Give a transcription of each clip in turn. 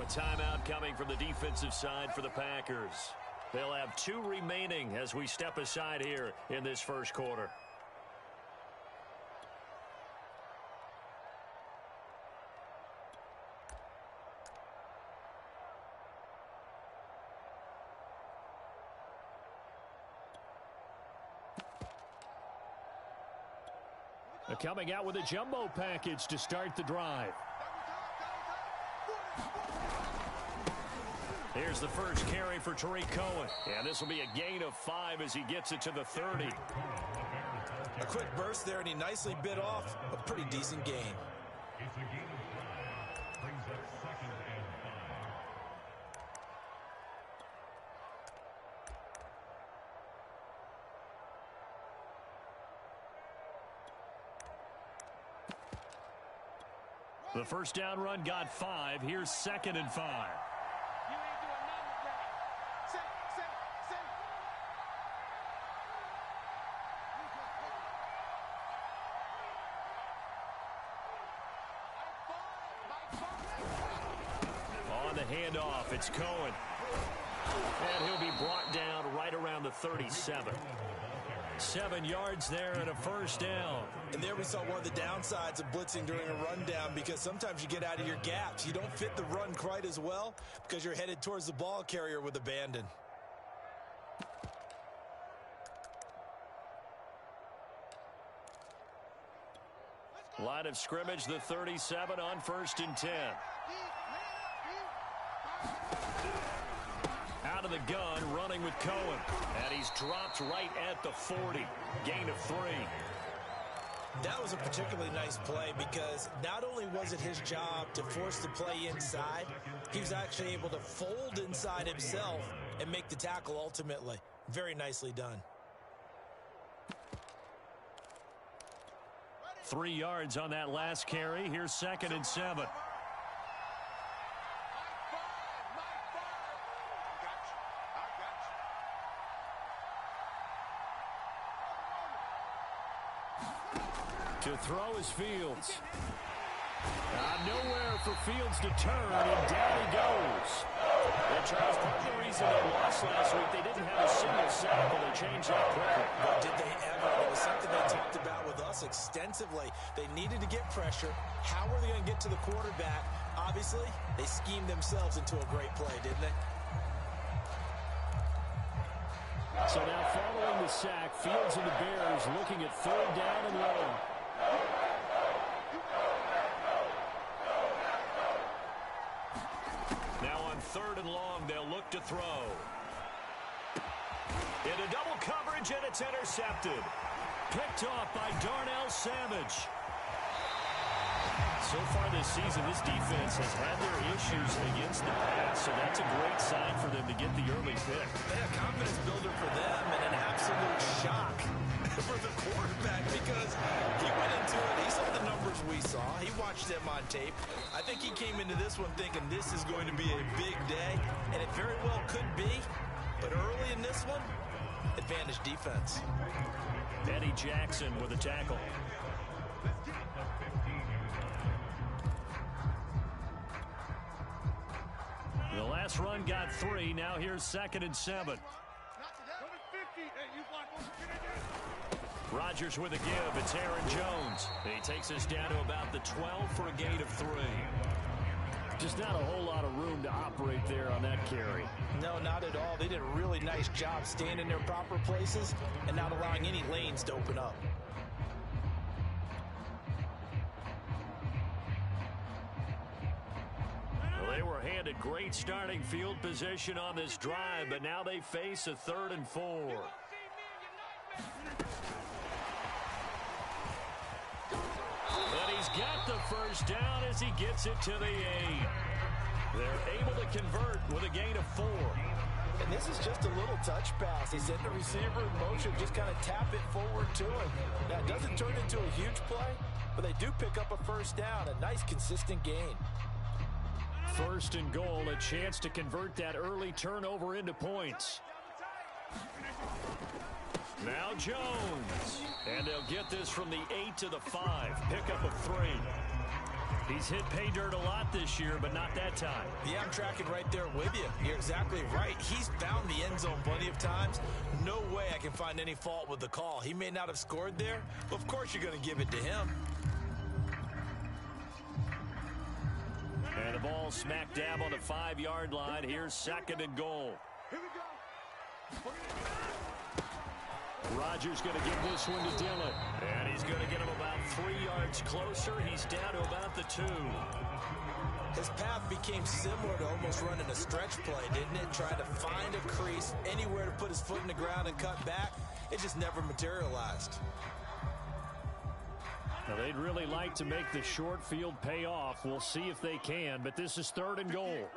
a timeout coming from the defensive side for the Packers. They'll have 2 remaining as we step aside here in this first quarter. Coming out with a jumbo package to start the drive. Here's the first carry for Tariq Cohen. And this will be a gain of 5 as he gets it to the 30. A quick burst there, and he nicely bit off a pretty decent gain. It's a gain of 5. Brings up 2nd and 5. The first down run got 5. Here's 2nd and 5. On the handoff, it's Cohen. And he'll be brought down right around the 37. 7 yards there and a first down. And there we saw one of the downsides of blitzing during a rundown, because sometimes you get out of your gaps. You don't fit the run quite as well because you're headed towards the ball carrier with abandon. Line of scrimmage, the 37 on 1st and 10. Out of the gun, running with Cohen. And he's dropped right at the 40. Gain of 3. That was a particularly nice play, because not only was it his job to force the play inside, he was actually able to fold inside himself and make the tackle ultimately. Very nicely done. 3 yards on that last carry. Here's 2nd and 7. To throw is Fields. Nowhere for Fields to turn, and down he goes. And Charles, part of the reason they lost last week, they didn't have a single sack, and they changed that quickly. But did they ever? It was something they talked about with us extensively. They needed to get pressure. How were they going to get to the quarterback? Obviously, they schemed themselves into a great play, didn't they? So now following the sack, Fields and the Bears looking at 3rd down and long. Now on 3rd and long, they'll look to throw. Into double coverage, and it's intercepted. Picked off by Darnell Savage. So far this season, this defense has had their issues against the pass, so that's a great sign for them to get the early pick. A confidence builder for them, and an absolute shock for the quarterback, because he went into it. He saw the numbers we saw. He watched them on tape. I think he came into this one thinking this is going to be a big day, and it very well could be. But early in this one, advantage defense. Eddie Jackson with a tackle. The last run got 3. Now here's 2nd and 7. Rodgers with a give. It's Aaron Jones. He takes us down to about the 12 for a gain of 3. Just not a whole lot of room to operate there on that carry. No, not at all. They did a really nice job staying in their proper places and not allowing any lanes to open up. Well, they were handed great starting field position on this drive, but now they face a 3rd and 4. But he's got the first down as he gets it to the 8. They're able to convert with a gain of 4. And this is just a little touch pass. They send the receiver in motion, just kind of tap it forward to him. Now, it doesn't turn into a huge play, but they do pick up a first down, a nice consistent gain. 1st and goal, a chance to convert that early turnover into points. Now Jones. And they'll get this from the 8 to the 5. Pickup of 3. He's hit pay dirt a lot this year, but not that time. Yeah, I'm tracking right there with you. You're exactly right. He's found the end zone plenty of times. No way I can find any fault with the call. He may not have scored there, but of course you're going to give it to him. And the ball smack dab on the 5-yard line. Here's 2nd and goal. Here we go. Rodgers going to give this one to Dillon. And he's going to get him about 3 yards closer. He's down to about the 2. His path became similar to almost running a stretch play, didn't it? Trying to find a crease, anywhere to put his foot in the ground and cut back. It just never materialized. Now, they'd really like to make the short field pay off. We'll see if they can, but this is 3rd and goal.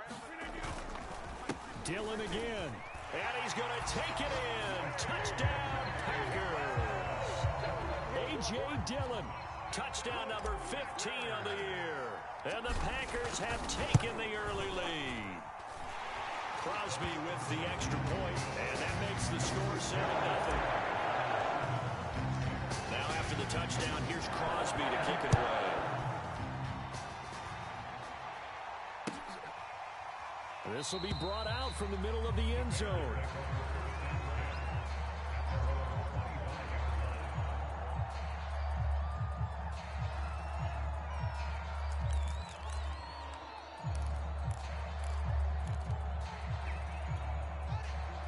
Dillon again. And he's going to take it in. Touchdown, Packers. A.J. Dillon. Touchdown number 15 on the year. And the Packers have taken the early lead. Crosby with the extra point, and that makes the score 7-0. Now after the touchdown, here's Crosby to kick it away. This will be brought out from the middle of the end zone.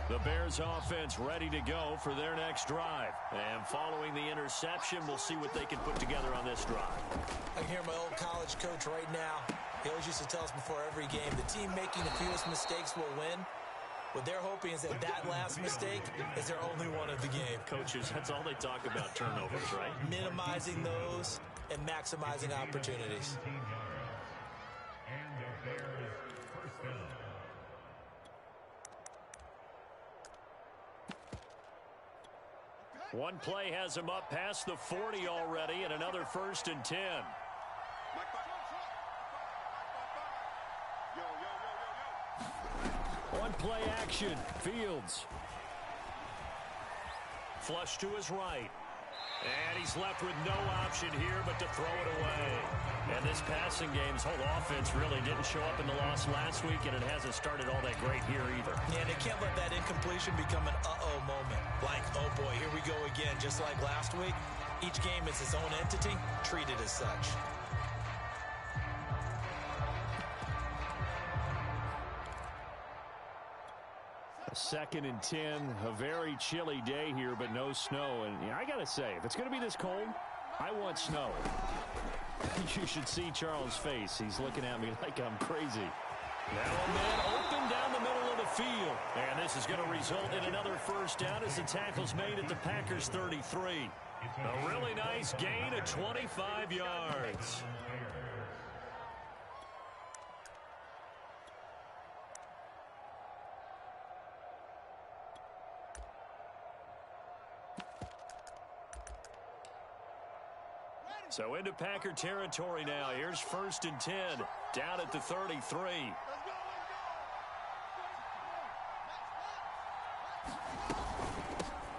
The Bears offense ready to go for their next drive. And following the interception, we'll see what they can put together on this drive. I can hear my old college coach right now. He always used to tell us before every game, the team making the fewest mistakes will win. What they're hoping is that that last mistake is their only one of the game. Coaches, that's all they talk about, turnovers, right? Minimizing those and maximizing opportunities. And the Bears first down. One play has him up past the 40 already, and another 1st and 10. One play action. Fields. Flush to his right. And he's left with no option here but to throw it away. And this passing game's whole offense really didn't show up in the loss last week, and it hasn't started all that great here either. Yeah, they can't let that incompletion become an uh-oh moment. Like, oh boy, here we go again, just like last week. Each game is its own entity, treated as such. A 2nd and 10, a very chilly day here, but no snow. And I got to say, if it's going to be this cold, I want snow. You should see Charles' face. He's looking at me like I'm crazy. Now a man open down the middle of the field. And this is going to result in another 1st down as the tackle's made at the Packers 33. A really nice gain of 25 yards. So into Packer territory now. Here's 1st and 10, down at the 33.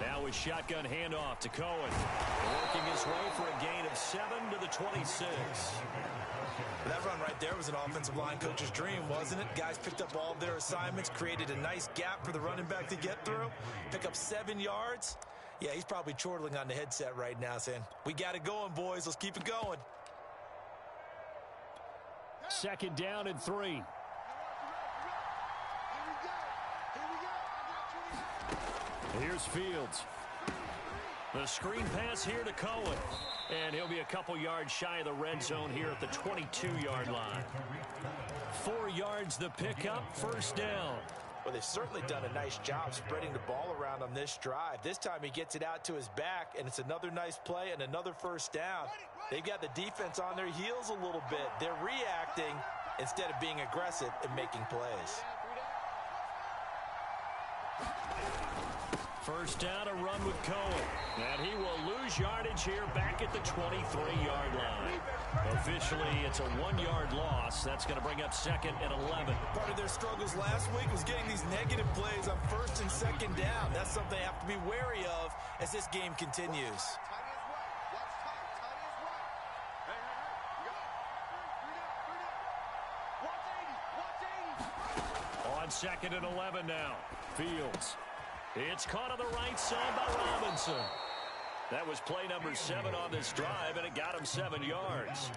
Now with shotgun handoff to Cohen. Working his way for a gain of 7 to the 26. That run right there was an offensive line coach's dream, wasn't it? Guys picked up all of their assignments, created a nice gap for the running back to get through, pick up 7 yards. Yeah, he's probably chortling on the headset right now saying, we got it going, boys. Let's keep it going. 2nd down and 3. Here's Fields. The screen pass here to Cohen. And he'll be a couple yards shy of the red zone here at the 22-yard line. 4 yards the pickup, 1st down. Well, they've certainly done a nice job spreading the ball around on this drive. This time he gets it out to his back, and it's another nice play and another 1st down. They've got the defense on their heels a little bit. They're reacting instead of being aggressive and making plays. 1st down, a run with Cohen. And he will lose yardage here back at the 23-yard line. Officially, it's a 1-yard loss. That's going to bring up 2nd and 11. Part of their struggles last week was getting these negative plays on 1st and 2nd down. That's something they have to be wary of as this game continues. on 2nd and 11 now. Fields. It's caught on the right side by Robinson. That was play number 7 on this drive, and it got him 7 yards.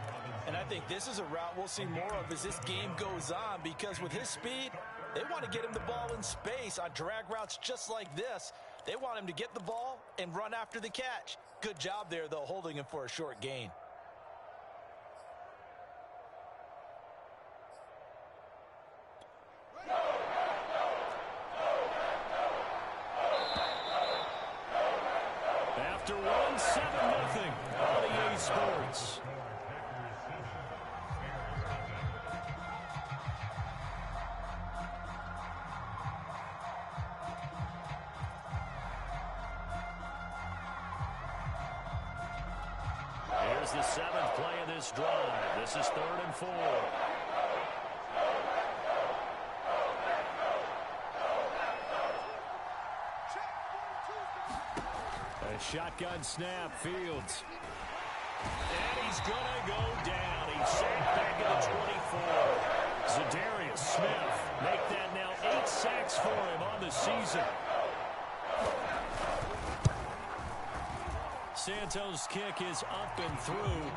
And I think this is a route we'll see more of as this game goes on, because with his speed, they want to get him the ball in space on drag routes just like this. They want him to get the ball and run after the catch. Good job there, though, holding him for a short gain. After 1, 7-0 on EA Sports. Here's the 7th play of this drive. This is 3rd and 4. A shotgun snap, Fields. And he's going to go down. He's sacked back at the 24. Zadarius Smith make that now 8 sacks for him on the season. Santos' kick is up and through.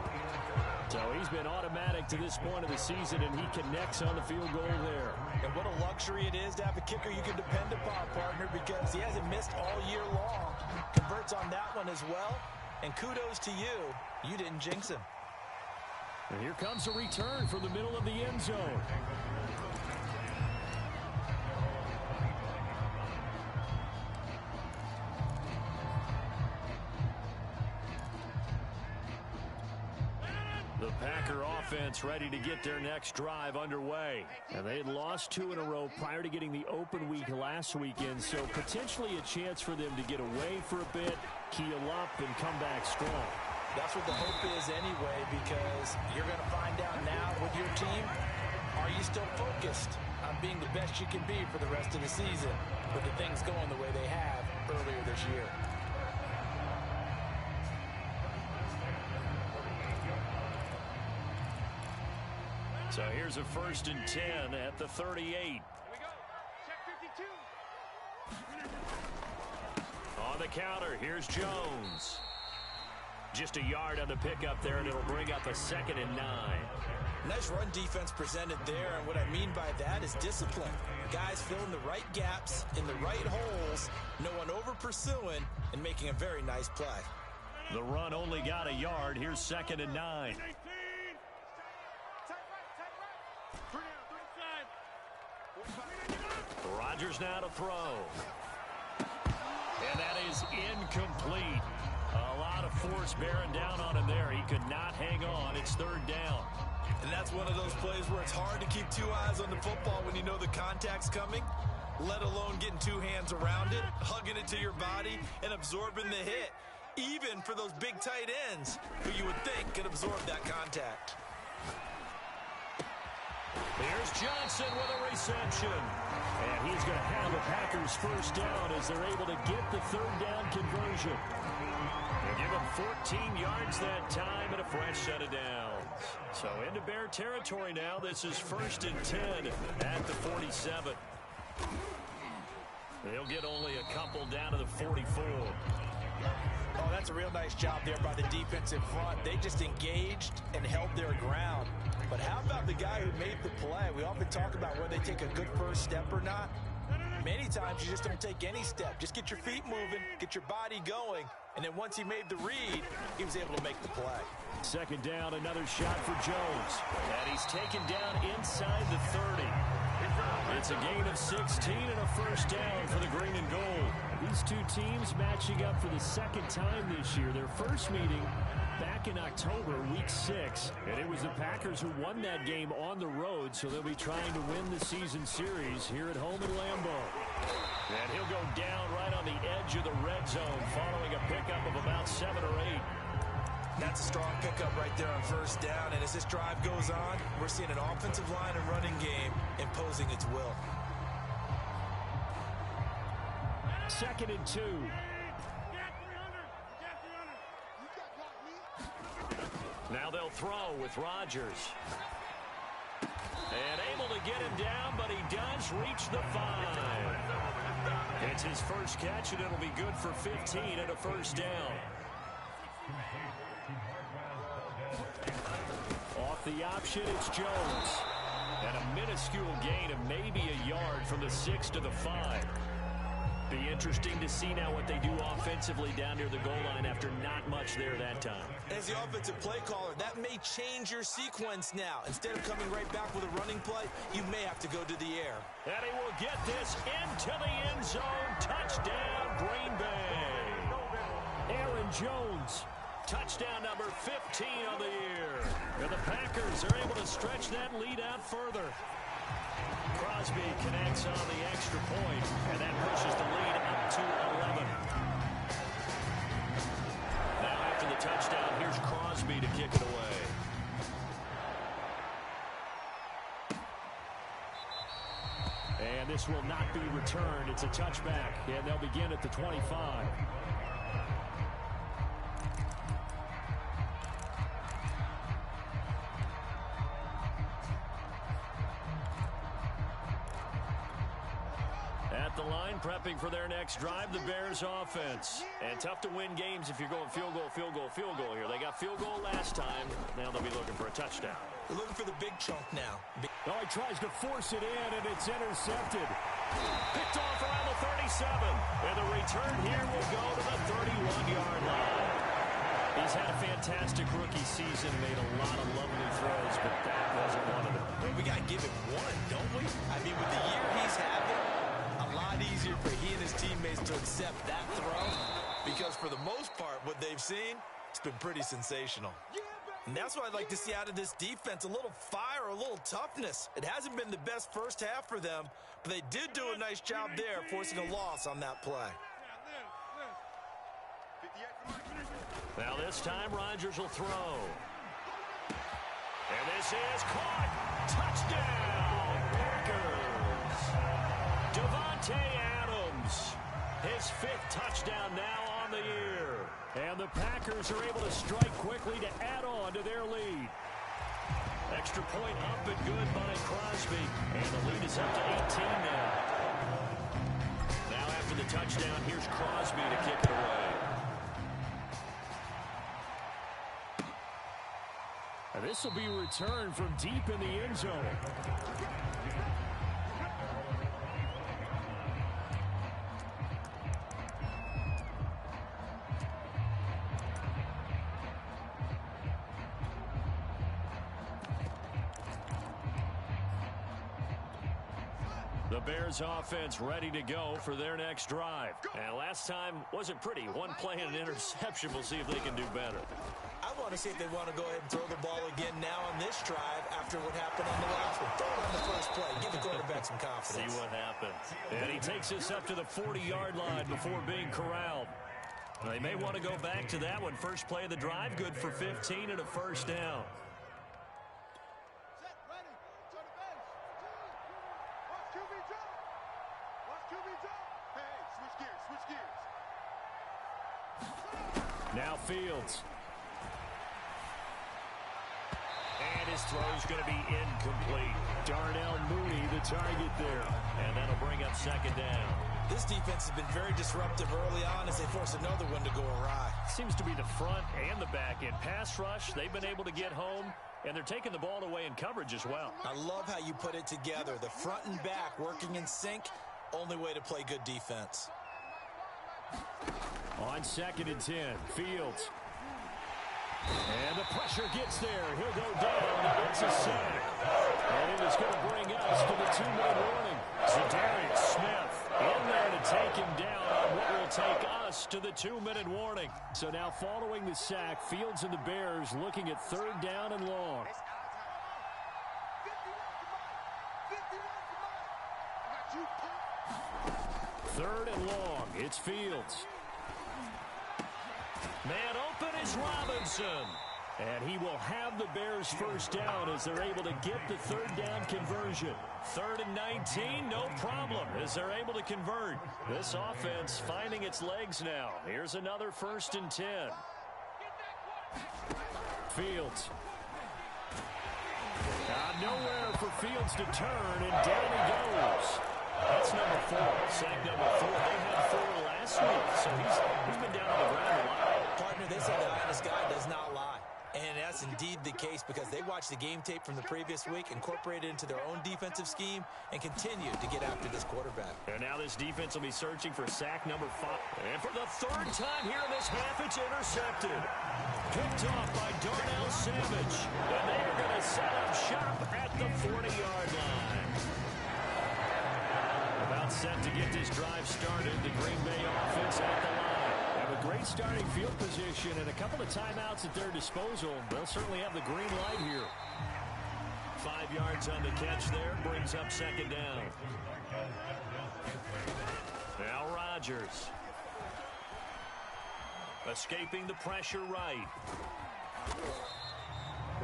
So he's been automatic to this point of the season, and he connects on the field goal there. And what a luxury it is to have a kicker you can depend upon, partner, because he hasn't missed all year long. Converts on that one as well. And kudos to you. You didn't jinx him. And here comes a return from the middle of the end zone. The Packer offense ready to get their next drive underway. And they had lost 2 in a row prior to getting the open week last weekend, so potentially a chance for them to get away for a bit, keel up, and come back strong. That's what the hope is anyway, because you're going to find out now with your team, are you still focused on being the best you can be for the rest of the season with the things going the way they have earlier this year? So here's a 1st and 10 at the 38. Here we go. Check 52. On the counter, here's Jones. Just a yard on the pickup there, and it'll bring up a 2nd and 9. Nice run defense presented there, and what I mean by that is discipline. Guys filling the right gaps in the right holes, no one over pursuing, and making a very nice play. The run only got a yard. Here's 2nd and 9. Rodgers now to throw. And that is incomplete. A lot of force bearing down on him there. He could not hang on. It's 3rd down. And that's one of those plays where it's hard to keep 2 eyes on the football when you know the contact's coming, let alone getting 2 hands around it, hugging it to your body, and absorbing the hit, even for those big tight ends who you would think could absorb that contact. Here's Johnson with a reception. And he's going to have the Packers 1st down as they're able to get the 3rd down conversion. They give him 14 yards that time and a fresh set of downs. So into Bear territory now. This is 1st and 10 at the 47. They'll get only a couple down to the 44. Oh, that's a real nice job there by the defense in front. They just engaged and held their ground. But how about the guy who made the play? We often talk about whether they take a good first step or not. Many times you just don't take any step. Just get your feet moving, get your body going, and then once he made the read, he was able to make the play. 2nd down, another shot for Jones. And he's taken down inside the 30. It's a gain of 16 and a 1st down for the green and gold. These 2 teams matching up for the 2nd time this year. Their first meeting back in October, week 6. And it was the Packers who won that game on the road, so they'll be trying to win the season series here at home in Lambeau. And he'll go down right on the edge of the red zone following a pickup of about 7 or 8. That's a strong pickup right there on 1st down, and as this drive goes on, we're seeing an offensive line and running game imposing its will. 2nd and 2. Now they'll throw with Rodgers. And able to get him down, but he does reach the 5. It's his first catch, and it'll be good for 15 and a first down. Off the option, it's Jones. And a minuscule gain of maybe a yard from the 6 to the 5. Be interesting to see now what they do offensively down near the goal line after not much there that time. As the offensive play caller, that may change your sequence now. Instead of coming right back with a running play, you may have to go to the air. And he will get this into the end zone. Touchdown, Green Bay. Aaron Jones. Touchdown number 15 on the year. And the Packers are able to stretch that lead out further. Crosby connects on the extra point, and that pushes the lead up to 11. Now after the touchdown, here's Crosby to kick it away. And this will not be returned. It's a touchback, and they'll begin at the 25. The line prepping for their next drive, the Bears offense. And tough to win games if you're going field goal, field goal, field goal here. They got field goal last time. Now they'll be looking for a touchdown. They're looking for the big chunk now. Oh, he tries to force it in, and it's intercepted. Picked off around the 37. And the return here will go to the 31-yard line. He's had a fantastic rookie season, made a lot of lovely throws, but that wasn't one of them. Well, we got to give it one, don't we? I mean, with the year he's having, a lot easier for he and his teammates to accept that throw because for the most part, what they've seen, it's been pretty sensational. And that's what I'd like to see out of this defense, a little fire, a little toughness. It hasn't been the best first half for them, but they did do a nice job there, forcing a loss on that play. Now this time, Rodgers will throw. And this is caught. Touchdown, Packers. Davante Adams, his 5th touchdown now on the year. And the Packers are able to strike quickly to add on to their lead. Extra point up and good by Crosby. And the lead is up to 18 now. Now after the touchdown, here's Crosby to kick it away. And this will be returned from deep in the end zone. The Bears offense ready to go for their next drive. And last time wasn't pretty. One play and an interception. We'll see if they can do better. I want to see if they want to go ahead and throw the ball again now on this drive after what happened on the last one. Throw it on the first play. Give the quarterback some confidence. See what happens. And he takes us up to the 40-yard line before being corralled. They may want to go back to that one. First play of the drive, good for 15 and a first down. Now Fields. And his throw's going to be incomplete. Darnell Mooney, the target there. And that'll bring up second down. This defense has been very disruptive early on as they force another one to go awry. Seems to be the front and the back end. Pass rush, they've been able to get home, and they're taking the ball away in coverage as well. I love how you put it together. The front and back working in sync, only way to play good defense. On 2nd and 10, Fields. And the pressure gets there. He'll go down. It's a sack. And it is going to bring us to the 2-minute warning. Za'Darius Smith in there to take him down on what will take us to the 2-minute warning. So now following the sack, Fields and the Bears looking at 3rd down and long. 3rd and long. It's Fields. Man open is Robinson. And he will have the Bears first down as they're able to get the 3rd down conversion. 3rd and 19, no problem as they're able to convert. This offense finding its legs now. Here's another 1st and 10. Fields. Nowhere for Fields to turn, and down he goes. That's number 4. Sack number 4. They had 4 last week, so he's been down on the ground a lot. Partner, they say the honest guy does not lie. And that's indeed the case because they watched the game tape from the previous week, incorporated it into their own defensive scheme, and continue to get after this quarterback. And now this defense will be searching for sack number 5. And for the 3rd time here in this half, it's intercepted. Picked off by Darnell Savage. And they are going to set up shop at the 40-yard line. About set to get this drive started. The Green Bay offense at the line. Have a great starting field position and a couple of timeouts at their disposal. They'll certainly have the green light here. 5 yards on the catch there. Brings up 2nd down. Now Rodgers. Escaping the pressure right.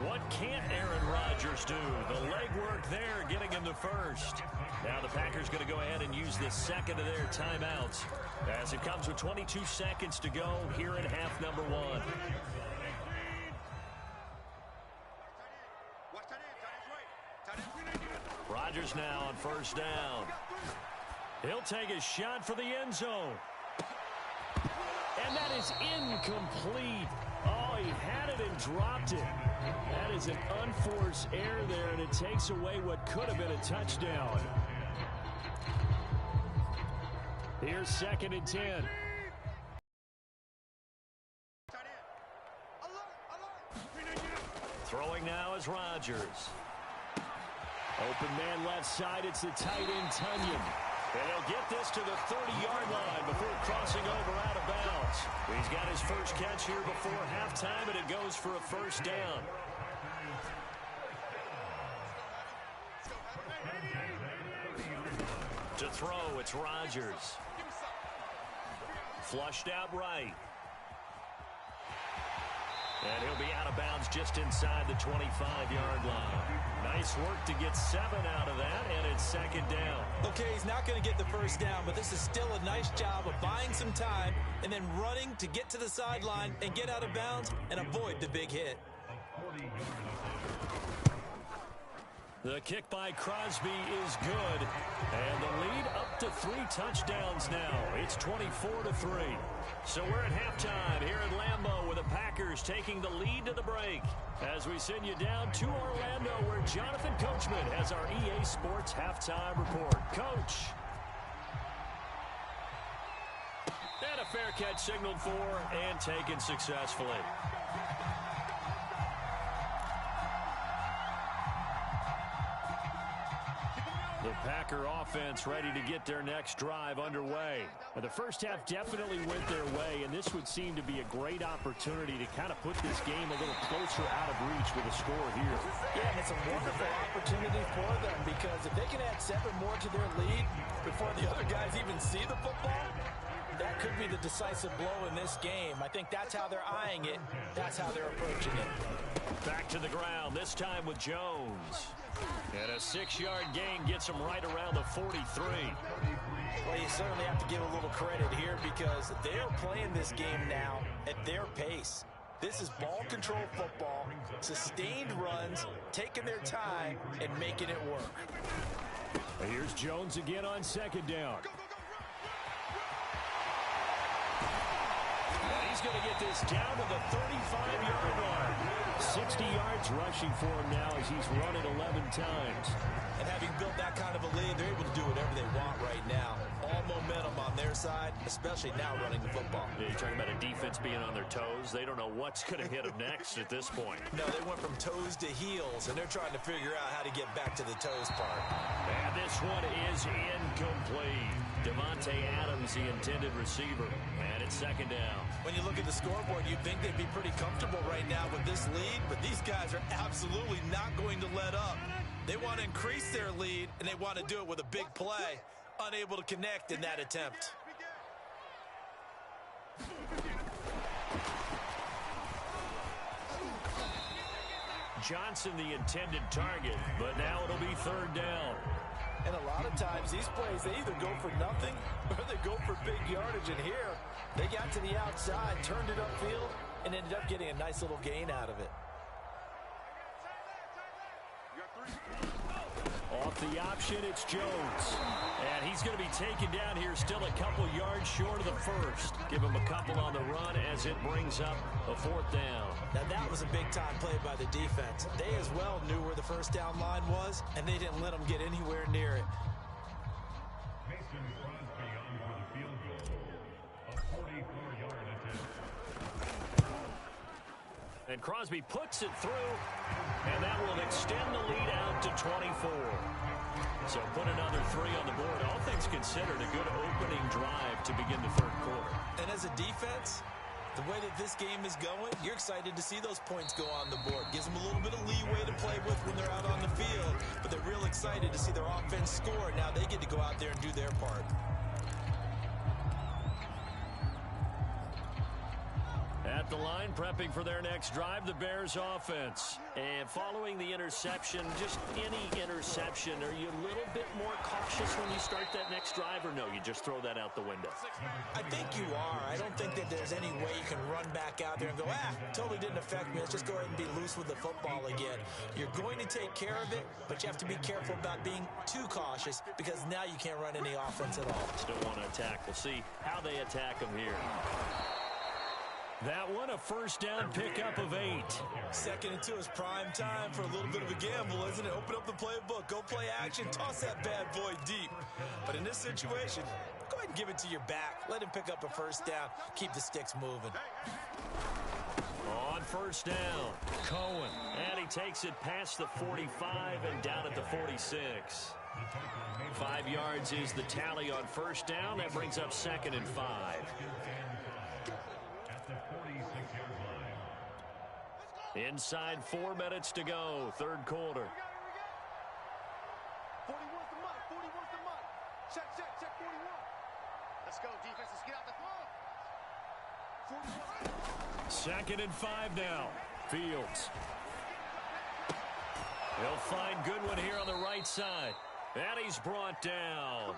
What can't Aaron Rodgers do? The legwork there getting him the first. Now the Packers going to go ahead and use the 2nd of their timeouts as it comes with 22 seconds to go here in half number 1. Rodgers now on 1st down. He'll take a shot for the end zone. And that is incomplete. Oh, he had it and dropped it. That is an unforced error there, and it takes away what could have been a touchdown. Here's 2nd and 10. Throwing now is Rodgers. Open man left side. It's the tight end, Tunyon. And he'll get this to the 30-yard line before crossing over out of bounds. He's got his first catch here before halftime, and it goes for a 1st down. To throw, it's Rodgers. Flushed out right. And he'll be out of bounds just inside the 25-yard line. Nice work to get 7 out of that, and it's 2nd down. Okay, he's not going to get the 1st down, but this is still a nice job of buying some time and then running to get to the sideline and get out of bounds and avoid the big hit. The kick by Crosby is good, and the lead up to 3 touchdowns now. It's 24-3. So we're at halftime here at Lambeau with the Packers taking the lead to the break. As we send you down to Orlando where Jonathan Coachman has our EA Sports halftime report. Coach. And a fair catch signaled for and taken successfully. The Packer offense ready to get their next drive underway. The first half definitely went their way, and this would seem to be a great opportunity to kind of put this game a little closer out of reach with a score here. Yeah, and it's a wonderful opportunity for them because if they can add 7 more to their lead before the other guys even see the football, that could be the decisive blow in this game. I think that's how they're eyeing it. That's how they're approaching it. Back to the ground, this time with Jones. And a 6-yard gain gets him right around the 43. Well, you certainly have to give a little credit here because they're playing this game now at their pace. This is ball control football, sustained runs, taking their time, and making it work. And here's Jones again on 2nd down. And he's going to get this down to the 35-yard line. 60 yards rushing for him now as he's run it 11 times. And having built that kind of a lead, they're able to do whatever they want right now. All momentum on their side, especially now running the football. Yeah, you're talking about a defense being on their toes. They don't know what's going to hit them next at this point. No, they went from toes to heels, and they're trying to figure out how to get back to the toes part. And this one is incomplete. Davante Adams, the intended receiver. And it's 2nd down. When you look at the scoreboard, you'd think they'd be pretty comfortable right now with this lead, but these guys are absolutely not going to let up. They want to increase their lead, and they want to do it with a big play. Unable to connect in that attempt. Johnson, the intended target, but now it'll be 3rd down. And a lot of times, these plays, they either go for nothing or they go for big yardage. And here, they got to the outside, turned it upfield, and ended up getting a nice little gain out of it. Off the option, it's Jones. And he's going to be taken down here, still a couple yards short of the first. Give him a couple on the run as it brings up a fourth down. Now that was a big-time play by the defense. They as well knew where the first down line was, and they didn't let them get anywhere near it. Mason Crosby on for the field goal. A 44-yard attempt. And Crosby puts it through, and that will extend the lead out to 24. So put another 3 on the board. All things considered, a good opening drive to begin the third quarter. And as a defense, the way that this game is going, you're excited to see those points go on the board. Gives them a little bit of leeway to play with when they're out on the field, but they're real excited to see their offense score. Now they get to go out there and do their part. At the line, prepping for their next drive, the Bears offense. And following the interception, just any interception, are you a little bit more cautious when you start that next drive, or no, you just throw that out the window? I think you are. I don't think that there's any way you can run back out there and go, totally didn't affect me. Let's just go ahead and be loose with the football again. You're going to take care of it, but you have to be careful about being too cautious because now you can't run any offense at all. Still want to attack. We'll see how they attack them here. That one, a first down pickup of 8. 2nd and 2 is prime time for a little bit of a gamble, isn't it? Open up the playbook, go play action, toss that bad boy deep. But in this situation, go ahead and give it to your back. Let him pick up a first down. Keep the sticks moving. On first down, Cohen. And he takes it past the 45 and down at the 46. 5 yards is the tally on first down. That brings up 2nd and 5. Inside 4 minutes to go, third quarter. 41's the mark. 41's the mark. Check, 41. Let's go, defense. Let's get out the 41. 2nd and 5 now. Fields. He'll find Goodwin here on the right side. And he's brought down.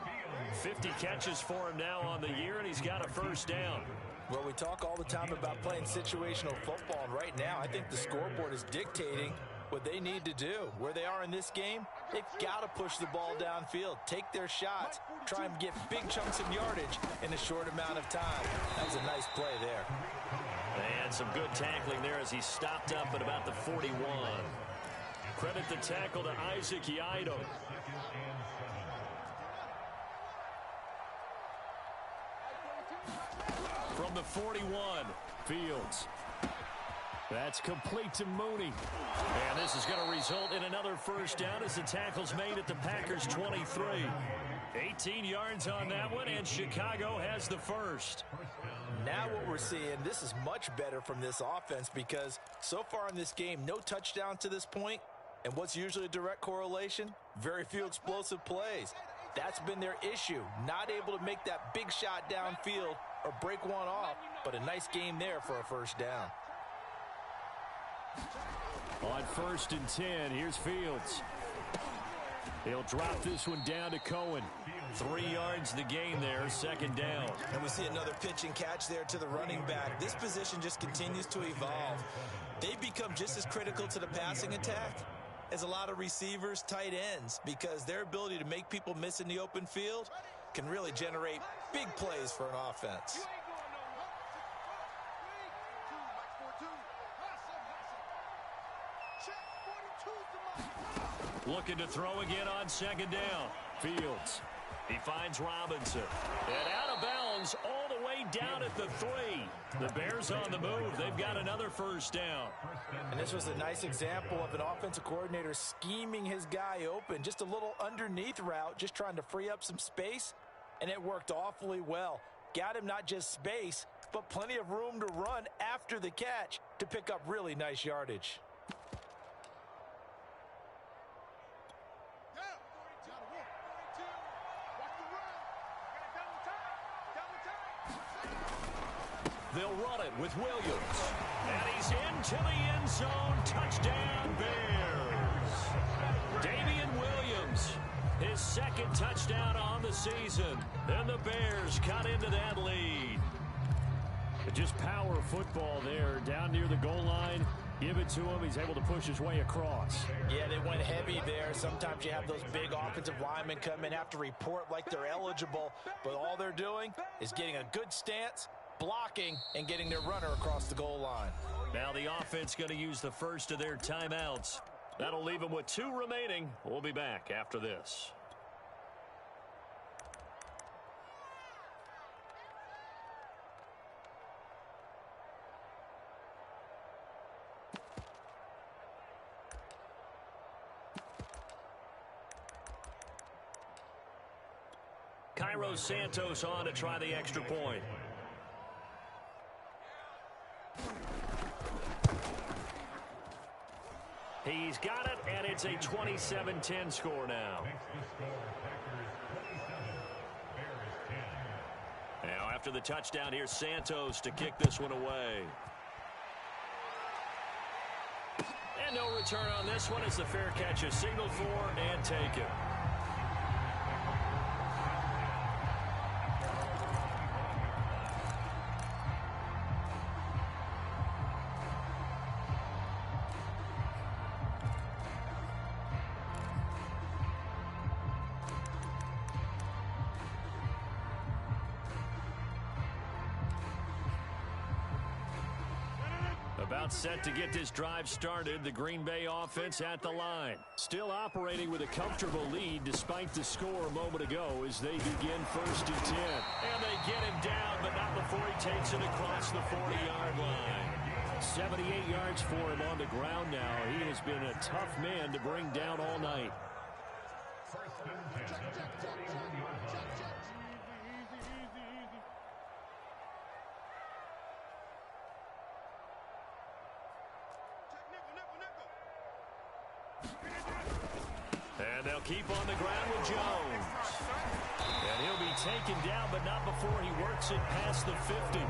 50 catches for him now on the year, and he's got a first down. Well, we talk all the time about playing situational football, and right now I think the scoreboard is dictating what they need to do. Where they are in this game, they've got to push the ball downfield, take their shots, try and get big chunks of yardage in a short amount of time. That was a nice play there. And some good tackling there as he stopped up at about the 41. Credit the tackle to Isaac Yiadom. From the 41, Fields. That's complete to Mooney. And this is going to result in another first down as the tackle's made at the Packers' 23. 18 yards on that one, and Chicago has the first. Now what we're seeing, this is much better from this offense because so far in this game, no touchdown to this point. And what's usually a direct correlation? Very few explosive plays. That's been their issue. Not able to make that big shot downfield or break one off, but a nice game there for a first down. On 1st and 10, here's Fields. He'll drop this one down to Cohen. 3 yards the gain there, 2nd down. And we see another pitch and catch there to the running back. This position just continues to evolve. They become just as critical to the passing attack as a lot of receivers, tight ends, because their ability to make people miss in the open field can really generate big plays for an offense. Looking to throw again on 2nd down. Fields. He finds Robinson. And out of bounds all the way down at the 3. The Bears on the move. They've got another first down. And this was a nice example of an offensive coordinator scheming his guy open. Just a little underneath route, just trying to free up some space. And it worked awfully well. Got him not just space, but plenty of room to run after the catch to pick up really nice yardage. They'll run it with Williams. And he's into the end zone. Touchdown, Bears. Damian Williams, his 2nd touchdown on the season. And the Bears cut into that lead. Just power football there down near the goal line. Give it to him. He's able to push his way across. Yeah, they went heavy there. Sometimes you have those big offensive linemen come in, have to report like they're eligible, but all they're doing is getting a good stance, blocking, and getting their runner across the goal line. Now the offense going to use the first of their timeouts. That'll leave them with 2 remaining. We'll be back after this. Cairo Santos on to try the extra point. He's got it, and it's a 27-10 score now. Now after the touchdown, here's Santos to kick this one away. And no return on this one as the fair catch is signaled for and taken. About set to get this drive started. The Green Bay offense at the line. Still operating with a comfortable lead despite the score a moment ago as they begin 1st and 10. And they get him down, but not before he takes it across the 40-yard line. 78 yards for him on the ground now. He has been a tough man to bring down all night. And they'll keep on the ground with Jones. And he'll be taken down, but not before he works it past the 50.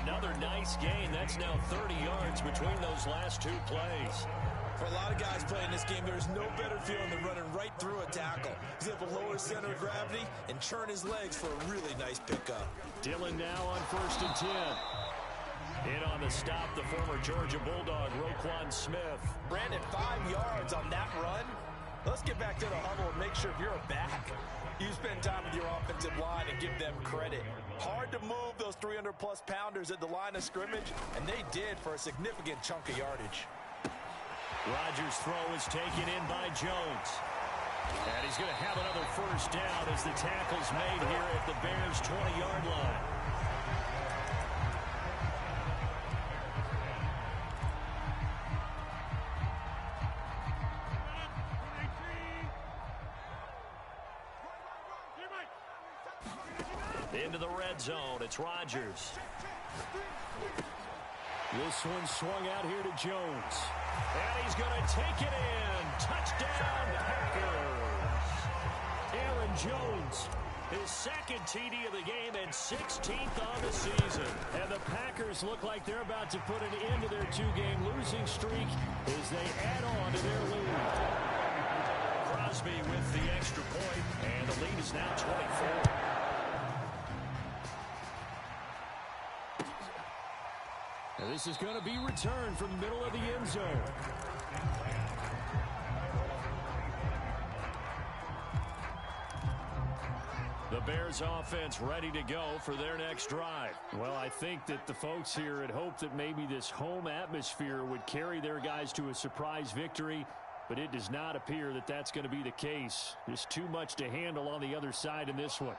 Another nice gain. That's now 30 yards between those last 2 plays. For a lot of guys playing this game, there's no better feeling than running right through a tackle. He's able to lower center of gravity and churn his legs for a really nice pickup. Dillon now on 1st and 10. In on the stop, the former Georgia Bulldog, Roquan Smith. Brandon, 5 yards on that run. Let's get back to the huddle and make sure if you're a back, you spend time with your offensive line and give them credit. Hard to move those 300-plus pounders at the line of scrimmage, and they did for a significant chunk of yardage. Rodgers' throw is taken in by Jones. And he's going to have another 1st down as the tackle's made here at the Bears' 20-yard line. Into the red zone, it's Rodgers. This one swung out here to Jones. And he's going to take it in. Touchdown, Packers. Aaron Jones, his 2nd TD of the game and 16th on the season. And the Packers look like they're about to put an end to their 2-game losing streak as they add on to their lead. Crosby with the extra point, and the lead is now 24. And this is going to be returned from the middle of the end zone. The Bears offense ready to go for their next drive. Well, I think that the folks here had hoped that maybe this home atmosphere would carry their guys to a surprise victory, but it does not appear that that's going to be the case. Just too much to handle on the other side in this one.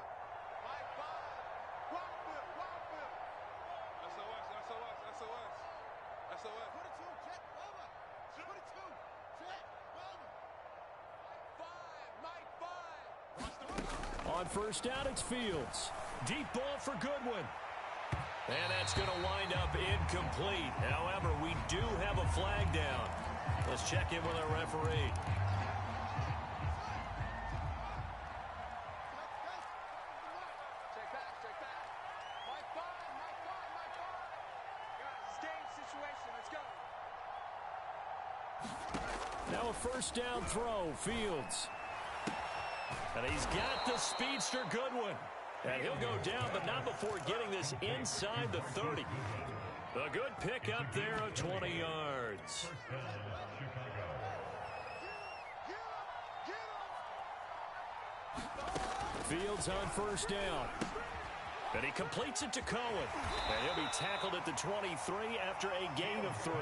On 1st down, it's Fields. Deep ball for Goodwin. And that's going to wind up incomplete. However, we do have a flag down. Let's check in with our referee. Now a 1st down throw, Fields. And he's got the speedster Goodwin. And he'll go down, but not before getting this inside the 30. A good pick up there of 20 yards. Fields on first down. And he completes it to Cohen. And he'll be tackled at the 23 after a gain of 3.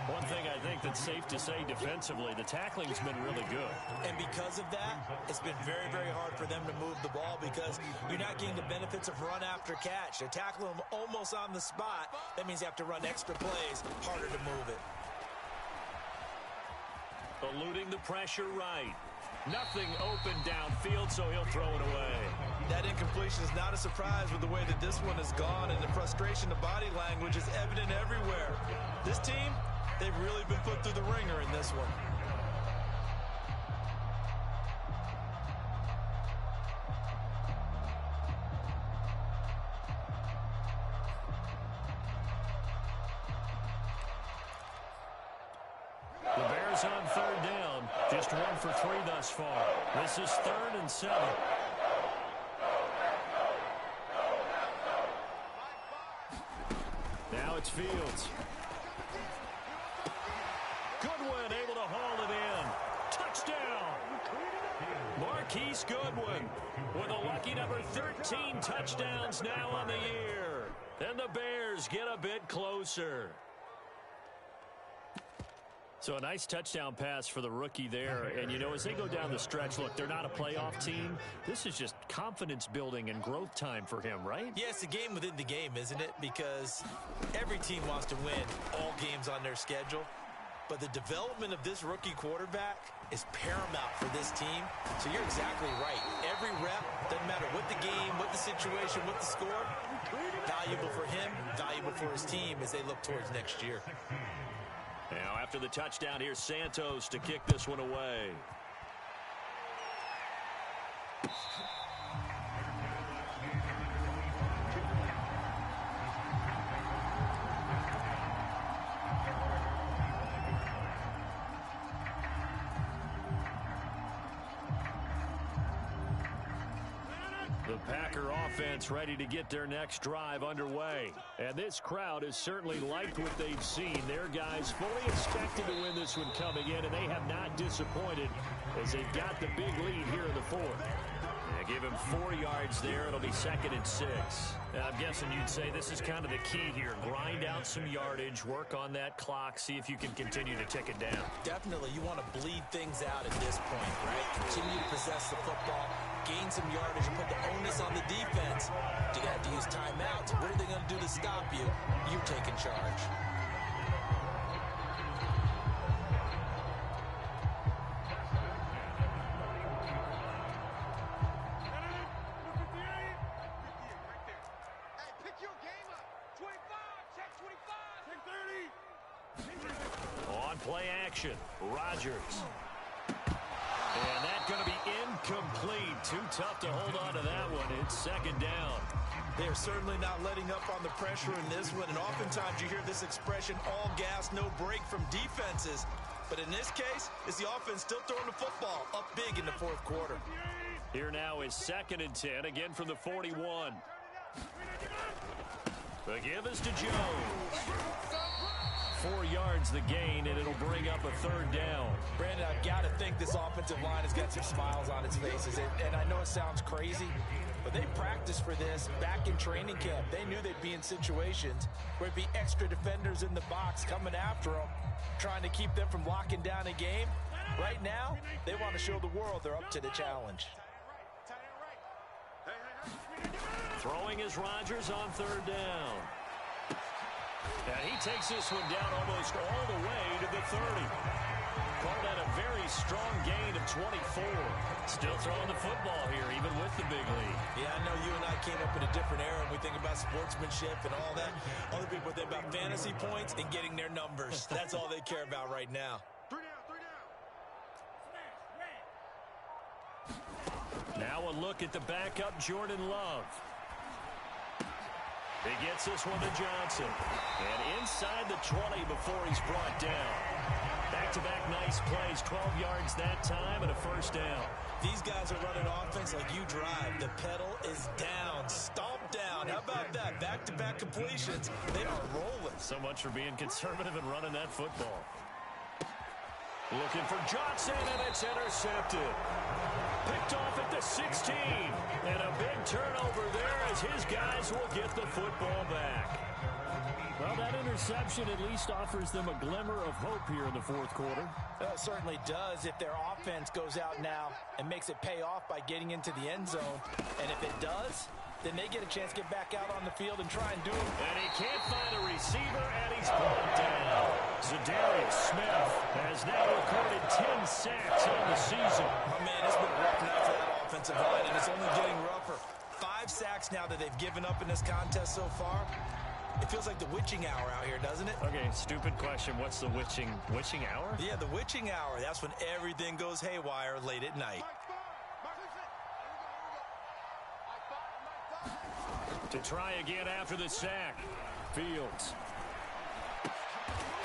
One thing I think that's safe to say defensively, the tackling's been really good. And because of that, it's been very, very hard for them to move the ball because you're not getting the benefits of run after catch. They're tackling them almost on the spot. That means you have to run extra plays, harder to move it. Eluding the pressure right. Nothing open downfield, so he'll throw it away. That incompletion is not a surprise with the way that this one has gone, and the frustration of body language is evident everywhere. This team, they've really been put through the ringer in this one. The Bears on third down. Just 1 for 3 thus far. This is 3rd and 7. Now it's Fields. Goodwin able to haul it in. Touchdown! Marquise Goodwin with a lucky number 13 touchdowns now on the year. And the Bears get a bit closer. So a nice touchdown pass for the rookie there. And, you know, as they go down the stretch, look, they're not a playoff team. This is just confidence building and growth time for him, right? Yeah, it's a game within the game, isn't it? Because every team wants to win all games on their schedule. But the development of this rookie quarterback is paramount for this team. So you're exactly right. Every rep, doesn't matter what the game, what the situation, what the score, valuable for him, valuable for his team as they look towards next year. Now, after the touchdown, here's Santos to kick this one away. The Packer offense ready to get their next drive underway. And this crowd has certainly liked what they've seen. Their guys fully expected to win this one coming in, and they have not disappointed as they've got the big lead here in the 4th. Give him 4 yards there. It'll be 2nd and 6. I'm guessing you'd say this is kind of the key here. Grind out some yardage, work on that clock, see if you can continue to tick it down. Definitely, you want to bleed things out at this point, right? Continue to possess the football, gain some yardage, and put the onus on the defense. You got to use timeouts. What are they going to do to stop you? You're taking charge. Play action. Rodgers. And that's going to be incomplete. Too tough to hold on to that one. It's 2nd down. They are certainly not letting up on the pressure in this one. And oftentimes you hear this expression, all gas, no break from defenses. But in this case, it's the offense still throwing the football up big in the 4th quarter. Here now is 2nd and 10, again from the 41. The give is to Jones. 4 yards the gain, and it'll bring up a 3rd down. Brandon, I've got to think this offensive line has got some smiles on its faces. And I know it sounds crazy, but they practiced for this back in training camp. They knew they'd be in situations where it'd be extra defenders in the box coming after them, trying to keep them from locking down a game. Right now, they want to show the world they're up to the challenge. Throwing is Rodgers on 3rd down. And he takes this one down almost all the way to the 30. Called that a very strong gain of 24. Still throwing the football here, even with the big lead. Yeah, I know you and I came up in a different era, and we think about sportsmanship and all that. Other people think about fantasy points and getting their numbers. That's all they care about right now. 3 down. Now a look at the backup, Jordan Love. He gets this one to Johnson. And inside the 20 before he's brought down. Back-to-back nice plays, 12 yards that time and a 1st down. These guys are running offense like you drive. The pedal is down. Stomp down on. How about that? Back-to-back completions. They are rolling. So much for being conservative and running that football. Looking for Johnson, and it's intercepted. Picked off at the 16. And a big turnover there as his guys will get the football back. Well, that interception at least offers them a glimmer of hope here in the fourth quarter. It certainly does if their offense goes out now and makes it pay off by getting into the end zone. And if it does, then they get a chance to get back out on the field and try and do it. And he can't find a receiver, and he's brought down. Zadarius Smith has now recorded 10 sacks on the season. Oh, man, it's been a rough night for that offensive line, and it's only getting rougher. 5 sacks now that they've given up in this contest so far. It feels like the witching hour out here, doesn't it? Okay, stupid question. What's the witching hour? Yeah, the witching hour. That's when everything goes haywire late at night. To try again after the sack. Fields.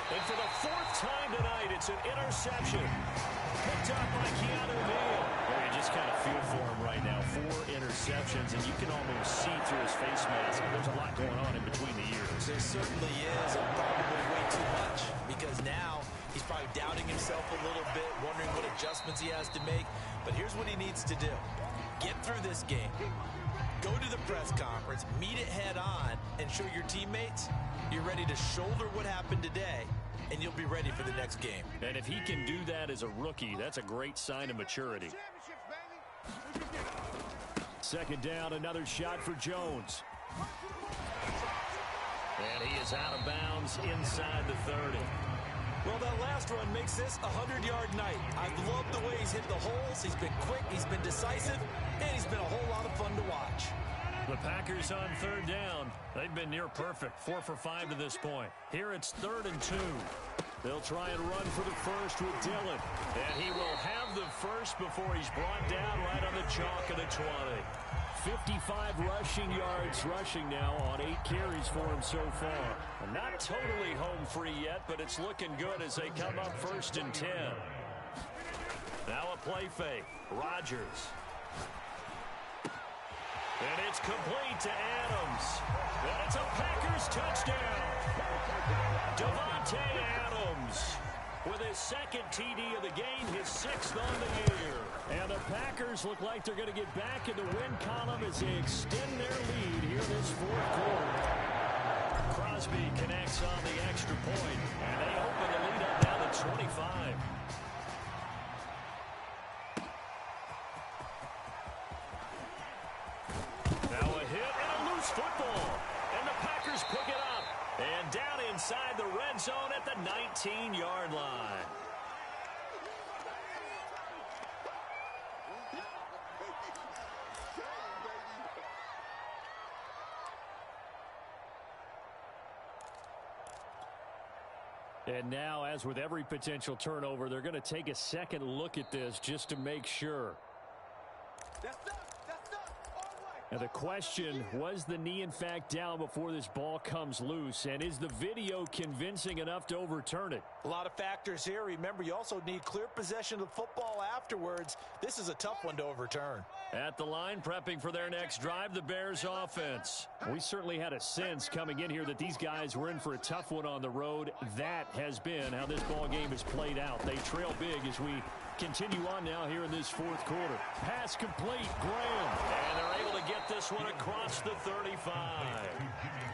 And for the 4th time tonight, it's an interception. Picked up by Keanu Neal. Well, you just kind of feel for him right now. 4 interceptions, and you can almost see through his face mask. There's a lot going on in between the ears. There certainly is, and probably way too much, because now he's probably doubting himself a little bit, wondering what adjustments he has to make. But here's what he needs to do. Get through this game. Go to the press conference, meet it head on, and show your teammates you're ready to shoulder what happened today, and you'll be ready for the next game. And if he can do that as a rookie, that's a great sign of maturity. 2nd down, another shot for Jones. And he is out of bounds inside the 30. Well, that last run makes this a 100-yard night. I've loved the way he's hit the holes. He's been quick, he's been decisive, and he's been a whole lot of fun to watch. The Packers on 3rd down. They've been near perfect, 4 for 5 to this point. Here it's 3rd and 2. They'll try and run for the first with Dillon. And he will have the first before he's brought down right on the chalk of the 20. 55 rushing yards rushing now on 8 carries for him so far. Not totally home free yet, but it's looking good as they come up 1st and 10. Now a play fake. Rodgers. And it's complete to Adams. And it's a Packers touchdown. Devontae Adams with his 2nd TD of the game, his 6th on the year. And the Packers look like they're going to get back in the win column as they extend their lead here this 4th quarter. Crosby connects on the extra point, and they open the lead up now to 25. Now a hit and a loose football. And the Packers pick it up. And down inside the red zone at the 19-yard line. And now, as with every potential turnover, they're going to take a second look at this just to make sure. And the question, was the knee in fact down before this ball comes loose? And is the video convincing enough to overturn it? A lot of factors here. Remember, you also need clear possession of the football afterwards. This is a tough one to overturn. At the line, prepping for their next drive, the Bears offense. We certainly had a sense coming in here that these guys were in for a tough one on the road. That has been how this ball game has played out. They trail big as we continue on now here in this 4th quarter. Pass complete, Graham. And they're able to get this one across the 35.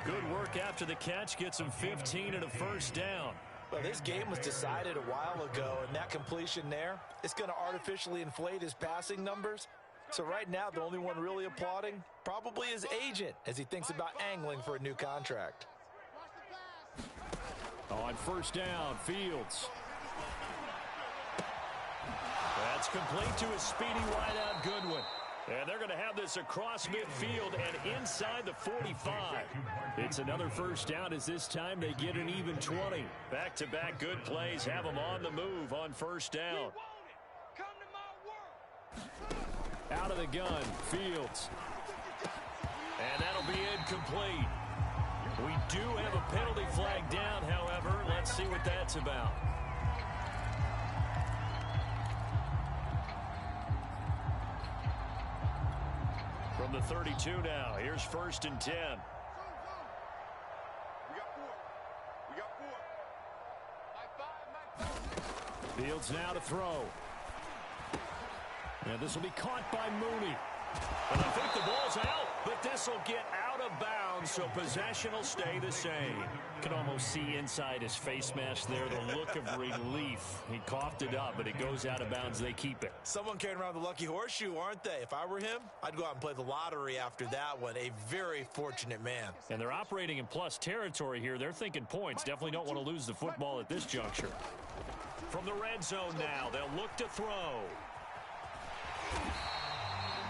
Good work after the catch. Gets him 15 and a 1st down. Well, this game was decided a while ago, and that completion there, it's going to artificially inflate his passing numbers. So right now, the only one really applauding probably his agent as he thinks about angling for a new contract. On 1st down, Fields. That's complete to a speedy wideout Goodwin. And they're going to have this across midfield and inside the 45. It's another 1st down as this time they get an even 20. Back-to-back good plays have them on the move on 1st down. Out of the gun, Fields. And that'll be incomplete. We do have a penalty flag down, however. Let's see what that's about. From the 32 now, here's 1st and 10. We got 4. We got 4. Fields now to throw. And this will be caught by Mooney. And I think the ball's out, but this will get out of bounds, so possession will stay the same. Can almost see inside his face mask there the look of relief. He coughed it up, but it goes out of bounds. They keep it. Someone carrying around the lucky horseshoe, aren't they? If I were him, I'd go out and play the lottery after that one. A very fortunate man. And they're operating in plus territory here. They're thinking points. Definitely don't want to lose the football at this juncture. From the red zone now, they'll look to throw.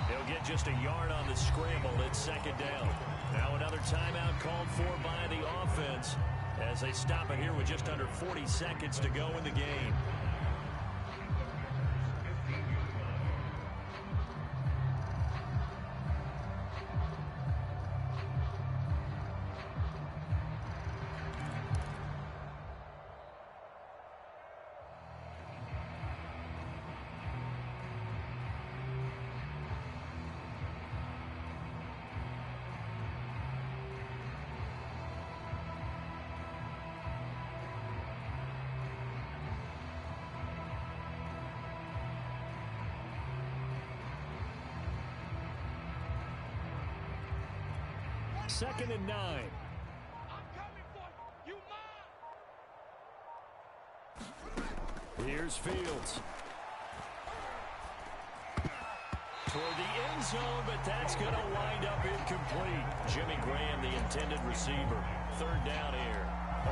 He'll get just a yard on the scramble. It's 2nd down. Now another timeout called for by the offense as they stop it here with just under 40 seconds to go in the game. Second and 9. I'm coming for you. You mine. Here's Fields. Toward the end zone, but that's going to wind up incomplete. Jimmy Graham, the intended receiver. 3rd down here.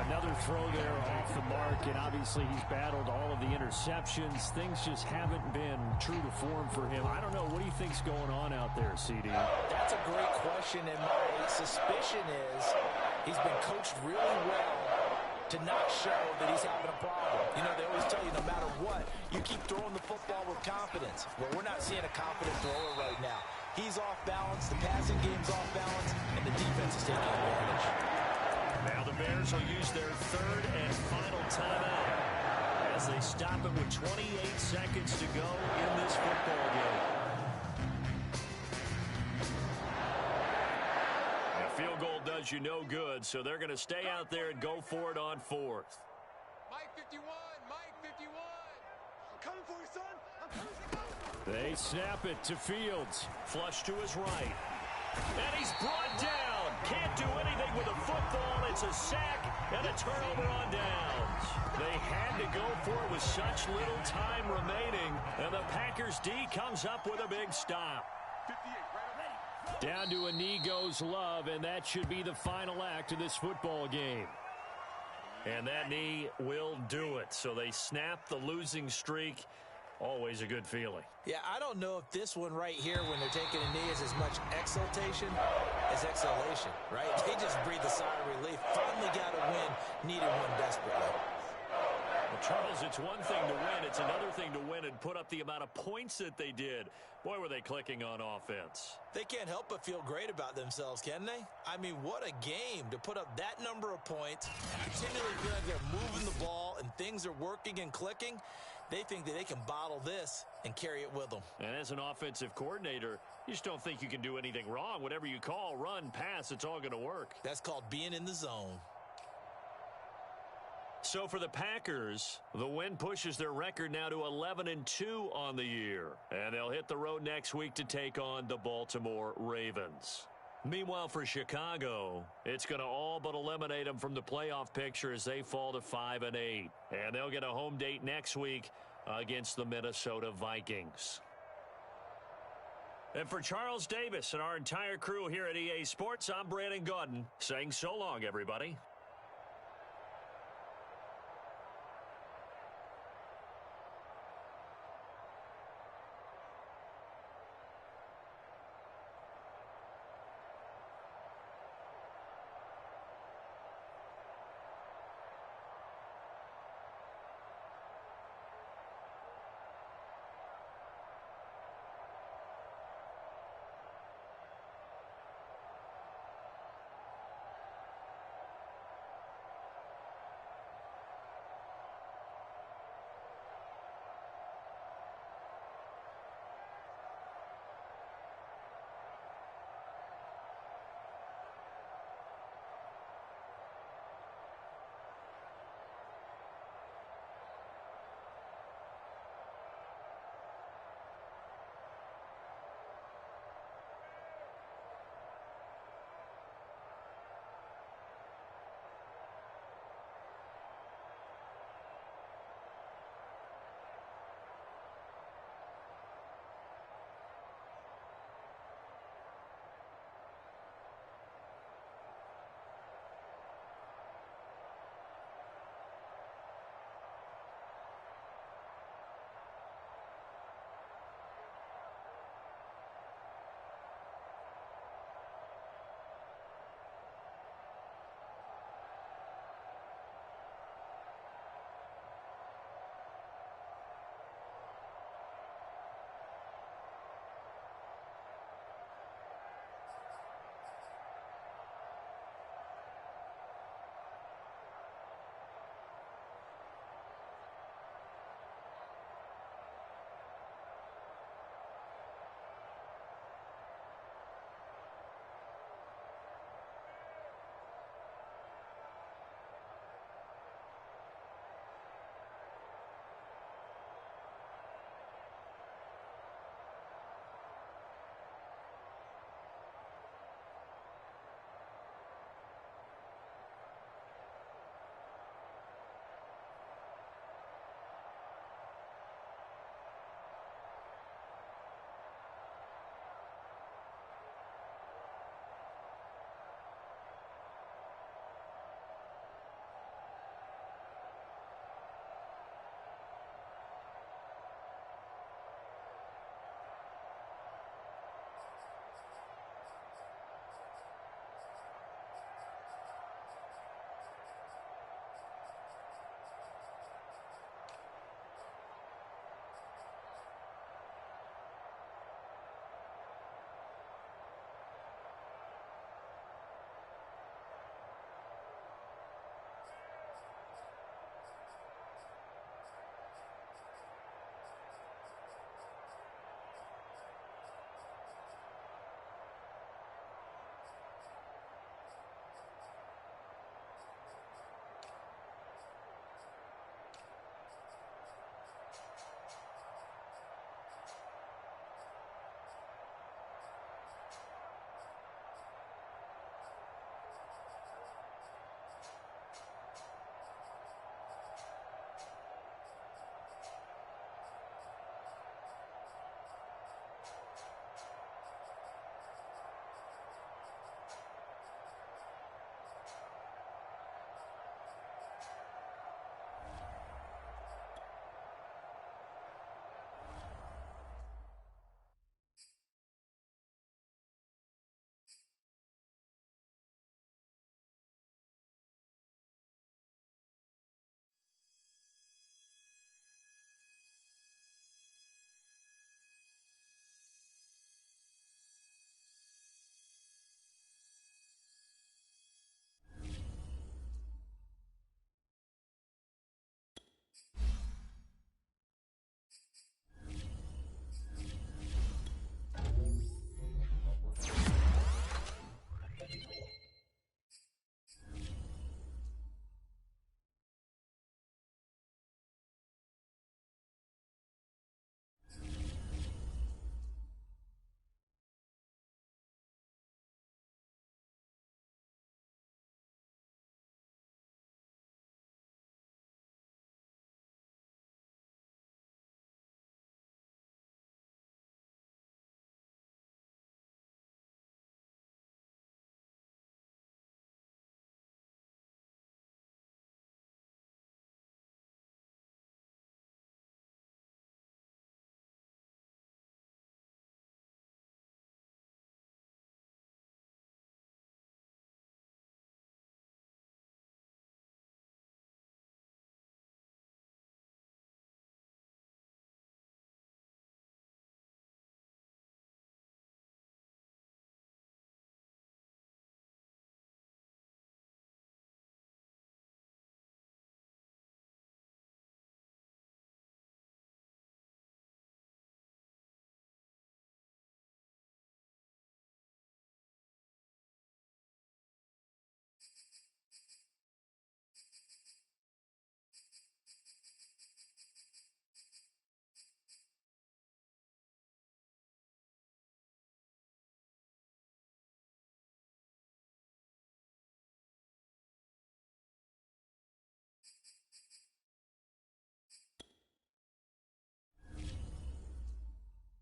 Another throw there off the mark, and obviously he's battled all of the interceptions. Things just haven't been true to form for him. I don't know. What do you think's going on out there, CD? That's a great question, and my suspicion is he's been coached really well to not show that he's having a problem. You know, they always tell you no matter what, you keep throwing the football with confidence. Well, we're not seeing a confident thrower right now. He's off balance, the passing game's off balance, and the defense is taking advantage. Now the Bears will use their 3rd and final timeout as they stop it with 28 seconds to go in this football game. A field goal does you no good, so they're going to stay out there and go for it on 4th. Mike 51. Mike 51. I'm coming for you, son. I'm coming for you. They snap it to Fields. Flush to his right. And he's brought down. Can't do anything with a football. It's a sack and a turnover on downs. They had to go for it with such little time remaining. And the Packers D comes up with a big stop. 58, right up. Down to a knee goes Love, and that should be the final act of this football game. And that knee will do it. So they snap the losing streak. Always a good feeling. Yeah, I don't know if this one right here when they're taking a knee is as much exultation as exhalation, right? They just breathe a sigh of relief. Finally got a win, needed one desperately. Well, Charles, it's one thing to win. It's another thing to win and put up the amount of points that they did. Boy, were they clicking on offense. They can't help but feel great about themselves, can they? I mean, what a game to put up that number of points, continually feel like they're moving the ball and things are working and clicking. They think that they can bottle this and carry it with them. And as an offensive coordinator, you just don't think you can do anything wrong. Whatever you call, run, pass, it's all going to work. That's called being in the zone. So for the Packers, the win pushes their record now to 11-2 on the year. And they'll hit the road next week to take on the Baltimore Ravens. Meanwhile, for Chicago, it's going to all but eliminate them from the playoff picture as they fall to 5-8. And they'll get a home date next week against the Minnesota Vikings. And for Charles Davis and our entire crew here at EA Sports, I'm Brandon Gaudin saying so long, everybody.